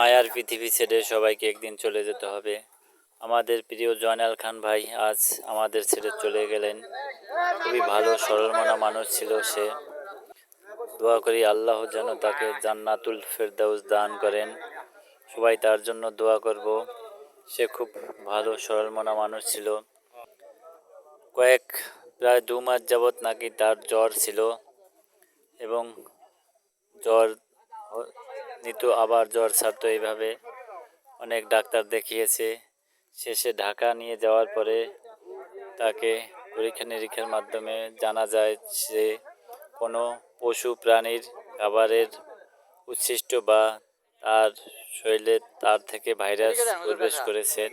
মায়ার পৃথিবী ছেড়ে সবাইকে একদিন চলে যেতে হবে। আমাদের প্রিয় জয়নাল খান ভাই আজ আমাদের ছেড়ে চলে গেলেন। খুবই ভালো সরল মনা মানুষ ছিল সে। দোয়া করি আল্লাহ যেন তাকে জান্নাতুল ফেরদাউস দান করেন। সবাই তার জন্য দোয়া করব। সে খুব ভালো সরল মনা মানুষ ছিল। প্রায় 2 মাস যাবৎ নাকি তার জ্বর ছিল এবং জ্বর নিত আবার জ্বর ছাড়তো। এইভাবে অনেক ডাক্তার দেখিয়েছে। শেষে ঢাকা নিয়ে যাওয়ার পরে তাকে পরীক্ষা নিরীক্ষার মাধ্যমে জানা যায় যে কোনো পশু প্রাণীর খাবারের উচ্ছিষ্ট বা তার শরীরে তার থেকে ভাইরাস প্রবেশ করেছে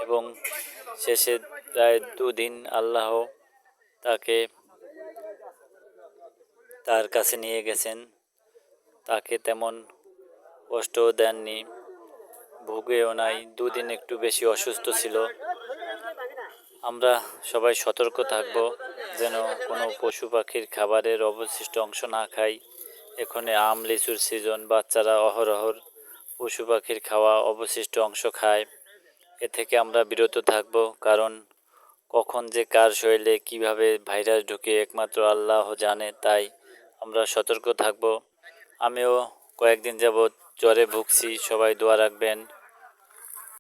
এবং শেষে প্রায় 2 দিন আল্লাহ তাকে তার কাছে নিয়ে গেছেন। তাকে তেমন কষ্টও দেননি, ভুগেও নাই। 2 দিন একটু বেশি অসুস্থ ছিল। আমরা সবাই সতর্ক থাকব যেন কোনো পশু পাখির খাবারের অবশিষ্ট অংশ না খাই। এখানে আম লিচুর সিজন, বাচ্চারা অহরহর পশু পাখির খাওয়া অবশিষ্ট অংশ খায়। এ থেকে আমরা বিরত থাকব, কারণ কখন যে কার শরীরে কিভাবে ভাইরাস ঢুকে একমাত্র আল্লাহ জানে। তাই আমরা সতর্ক থাকব। আমিও কয়েকদিন যাবৎ জ্বরে ভুগছি, সবাই দোয়া রাখবেন।